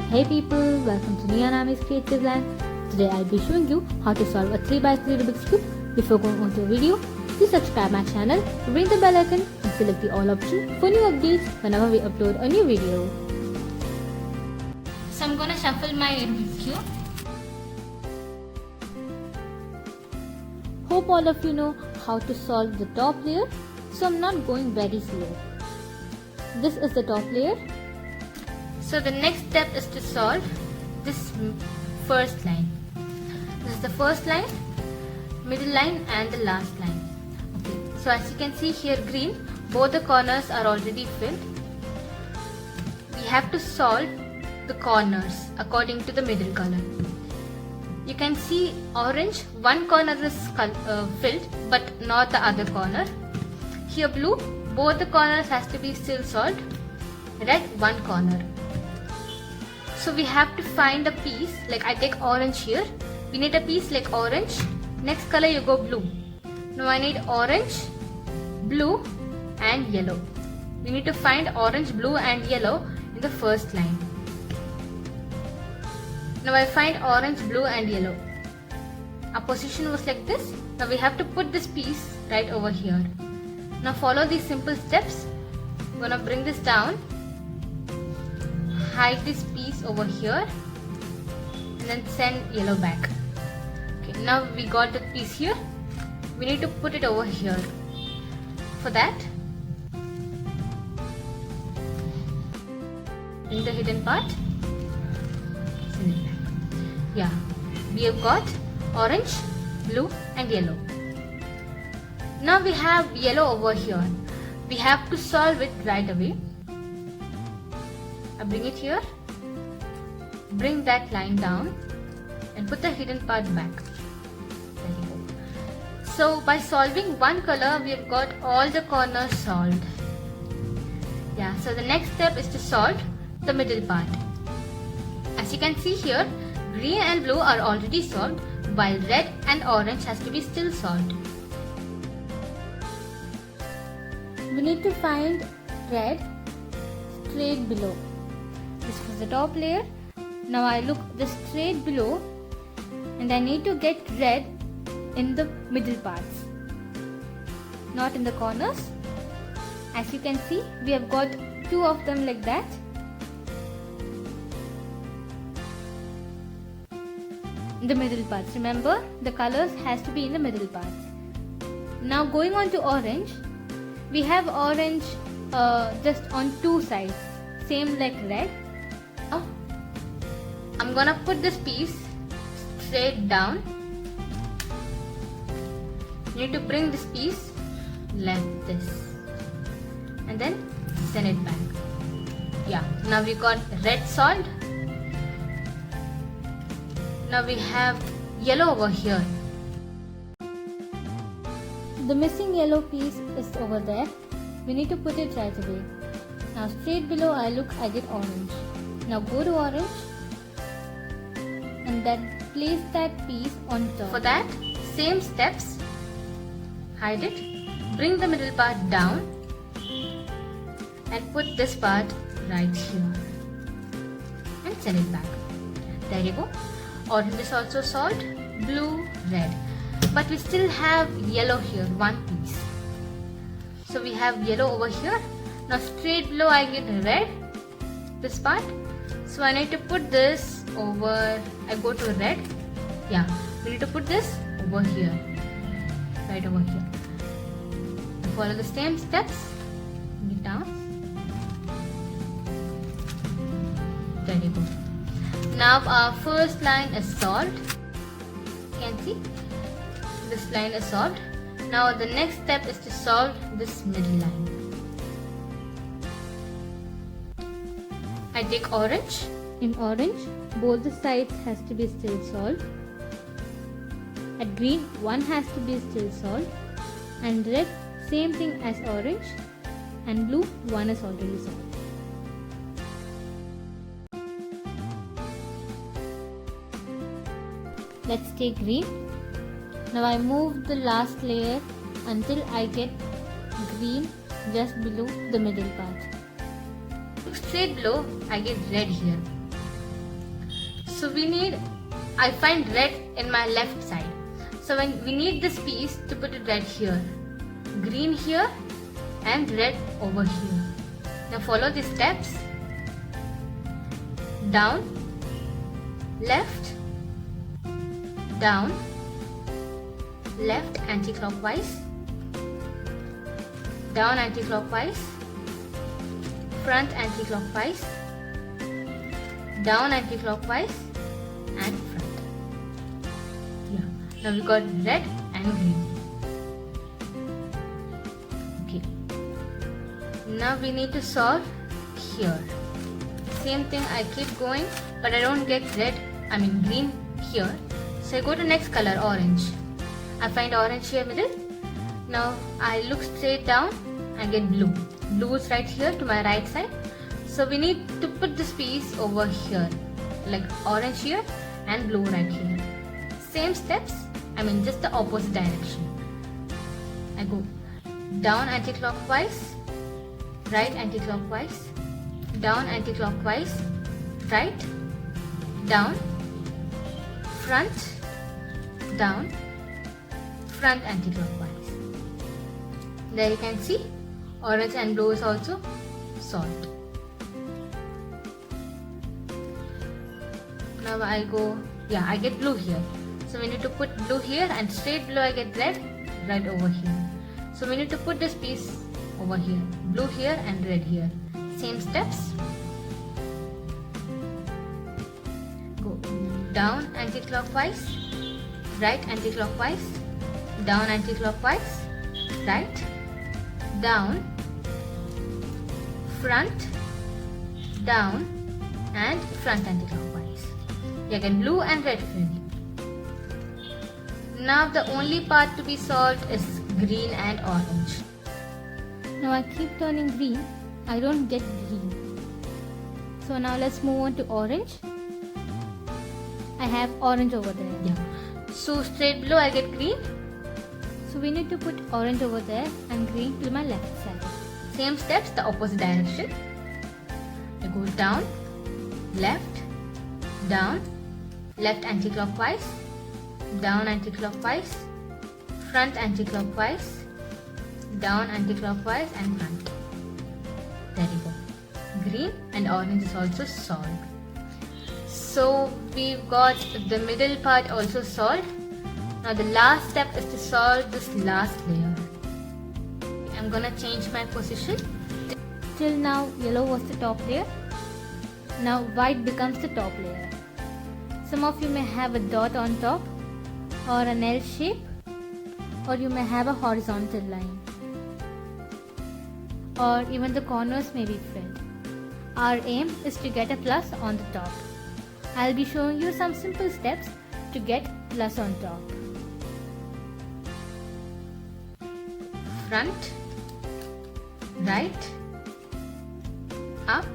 Hey people, welcome to Nianami's Creative Land. Today I'll be showing you how to solve a 3x3 Rubik's Cube. Before going on to the video, please subscribe my channel, ring the bell icon and select the all option for new updates whenever we upload a new video. So I'm gonna shuffle my Rubik's Cube. Hope all of you know how to solve the top layer, so I'm not going very slow. This is the top layer. So the next step is to solve this first line. This is the first line, middle line and the last line. Okay. So as you can see here green, both the corners are already filled. We have to solve the corners according to the middle color. You can see orange, one corner is filled but not the other corner. Here blue, both the corners has to be still solved. Red, one corner. So we have to find a piece, like I take orange here. We need a piece like orange. Next color you go blue. Now I need orange, blue and yellow. We need to find orange, blue and yellow in the first line. Now I find orange, blue and yellow. Our position was like this. Now we have to put this piece right over here. Now follow these simple steps. I'm gonna bring this down, hide this piece over here and then send yellow back. Okay, now we got the piece here. We need to put it over here. For that, in the hidden part, send it back. Yeah, we have got orange, blue and yellow. Now we have yellow over here. We have to solve it right away. I bring it here, bring that line down and put the hidden part back. There you go. So by solving one color, we have got all the corners solved. Yeah, so the next step is to solve the middle part. As you can see here, green and blue are already solved, while red and orange has to be still solved. We need to find red straight below. This was the top layer. Now I look the straight below and I need to get red in the middle parts, not in the corners. As you can see, we have got two of them like that. In the middle parts. Remember, the colors has to be in the middle parts. Now going on to orange, we have orange just on two sides, same like red. Now, I'm gonna put this piece straight down. You need to bring this piece like this and then send it back. Yeah, now we got red solved. Now we have yellow over here. The missing yellow piece is over there. We need to put it right away. Now straight below I look, I get orange. Now go to orange and then place that piece on top. For that, same steps. Hide it, bring the middle part down and put this part right here and send it back. There you go. Orange is also solved, blue, red. But we still have yellow here, one piece. So we have yellow over here. Now straight below I get red, this part. So I need to put this over, I go to red. Yeah, we need to put this over here, right over here. And follow the same steps, bring it down. There you go. Now our first line is solved. You can see this line is solved. Now the next step is to solve this middle line. I take orange. In orange, both the sides has to be still solved. At green, one has to be still solved. And red, same thing as orange. And blue, one is already solved. Let's take green. Now I move the last layer until I get green just below the middle part. Straight below I get red here. So I find red in my left side. So we need this piece to put it red here, green here and red over here. Now follow the steps. Down, left, down, left anti-clockwise, down anti-clockwise, front anti-clockwise, down anti-clockwise and front. Yeah. Now we got red and green. Okay. Now we need to solve here. Same thing, I keep going, but I don't get green here. So I go to next color, orange. I find orange here middle. Now I look straight down and get blue. Blue is right here to my right side. So we need to put this piece over here, like orange here and blue right here. Same steps, just the opposite direction. I go down anti-clockwise, right anti-clockwise, down anti-clockwise, right, down, front, down, front anti-clockwise. There you can see orange and blue is also solved. Now I get blue here. So we need to put blue here and straight below I get red over here. So we need to put this piece over here, blue here and red here. Same steps. Go down anti-clockwise, right anti-clockwise, down anti-clockwise, right, down, front, down and front anti-clockwise. You get blue and red filled. Now the only part to be solved is green and orange. Now I keep turning green. I don't get green. So now let's move on to orange. I have orange over there. Yeah. So straight below I get green. So we need to put orange over there and green to my left side. Same steps, the opposite direction. I go down, left, left anti-clockwise, down anti-clockwise, front anti-clockwise, down anti-clockwise and front. There you go. Green and orange is also solved. So we've got the middle part also solved. Now the last step is to solve this last layer. I'm gonna change my position. Till now yellow was the top layer. Now white becomes the top layer. Some of you may have a dot on top or an L shape, or you may have a horizontal line, or even the corners may be filled. Our aim is to get a plus on the top. I'll be showing you some simple steps to get plus on top. Front, right, up,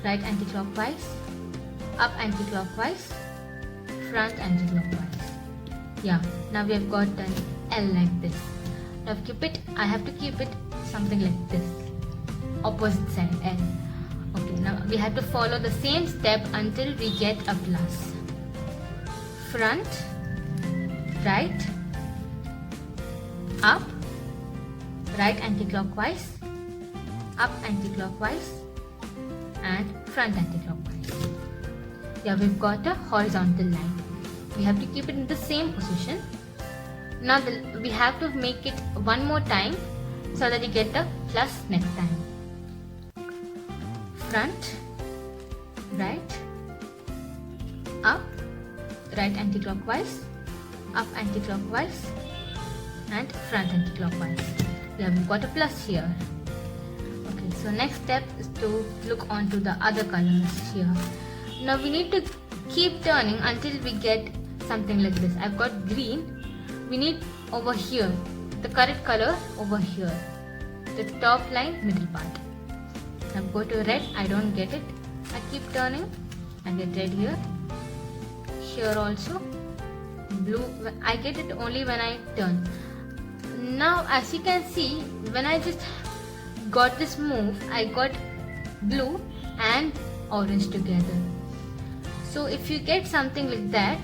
right anti-clockwise, up anti-clockwise, front anti-clockwise. Yeah, now we have got an L like this. Now I have to keep it something like this, opposite side L. Okay, now we have to follow the same step until we get a plus. Front, right, up, right anti-clockwise, up anti-clockwise and front anti-clockwise. Yeah, we've got a horizontal line. We have to keep it in the same position. Now we have to make it one more time so that you get the plus next time. Front, right, up, right anti-clockwise, up anti-clockwise and front anti-clockwise. Yeah, we've got a plus here. Okay, so next step is to look onto the other colors here. Now we need to keep turning until we get something like this. I've got green. We need over here, the correct color over here, the top line, middle part. Now go to red. I don't get it. I keep turning. I get red here. Here also. Blue. I get it only when I turn. Now as you can see, when I just got this move, I got blue and orange together. So if you get something like that,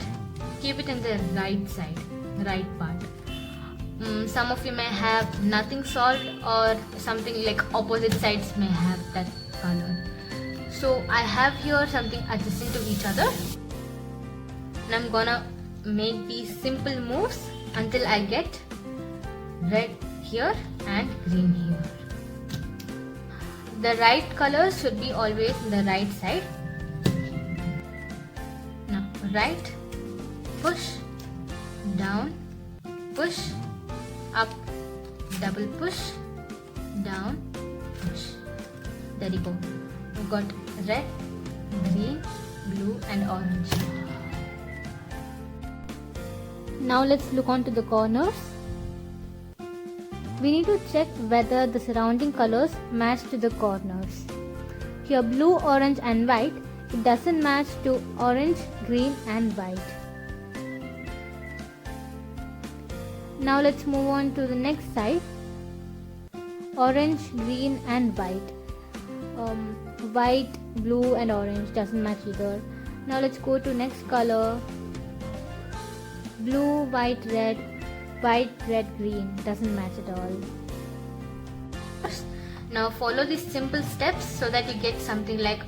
keep it in the right side, right part. Some of you may have nothing solved, or something like opposite sides may have that color. So I have here something adjacent to each other, and I'm gonna make these simple moves until I get red here and green here. The right colors should be always in the right side. Now right, push, down, push, up, double push, down, push. There you go. We've got red, green, blue and orange. Now let's look onto the corners. We need to check whether the surrounding colors match to the corners. Here blue, orange and white, it doesn't match to orange, green and white. Now let's move on to the next side. Orange, green and white. White, blue and orange doesn't match either. Now let's go to next color. Blue, white, red, green doesn't match at all. Now follow these simple steps so that you get something like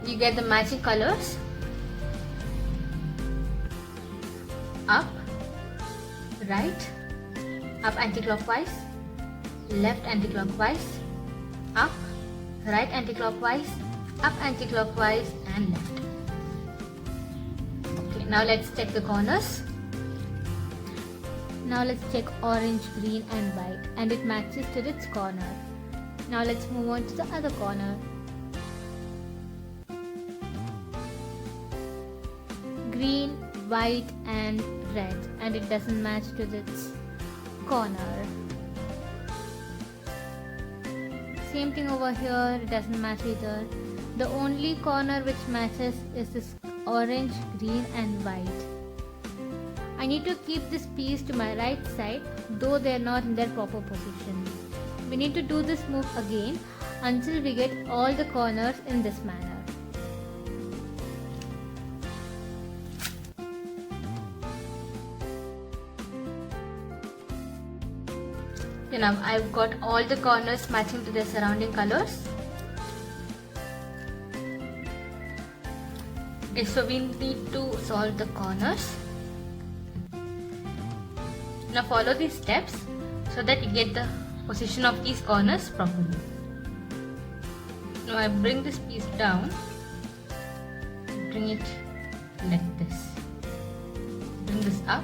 you get the matching colors. Up, right, up anti-clockwise, left anti-clockwise, up, right anti-clockwise, up anti-clockwise and left. Okay, now let's check the corners. Now let's check orange, green and white, and it matches to its corner. Now let's move on to the other corner. Green, white and red, and it doesn't match to its corner. Same thing over here, it doesn't match either. The only corner which matches is this orange, green and white. I need to keep this piece to my right side, though they are not in their proper position. We need to do this move again until we get all the corners in this manner. Okay, now I've got all the corners matching to the surrounding colors. Okay, so we need to solve the corners. Now follow these steps so that you get the position of these corners properly. Now I bring this piece down, bring it like this, bring this up,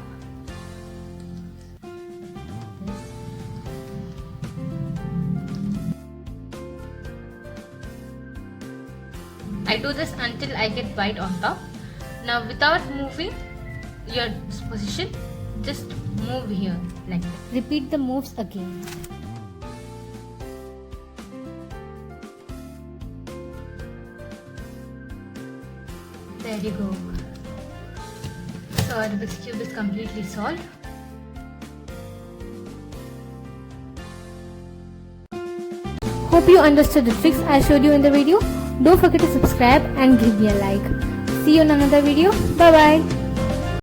I do this until I get white on top. Now without moving your position, just move here like this. Repeat the moves again. There you go. So our Rubik's Cube is completely solved. Hope you understood the tricks I showed you in the video. Don't forget to subscribe and give me a like. See you in another video. Bye bye.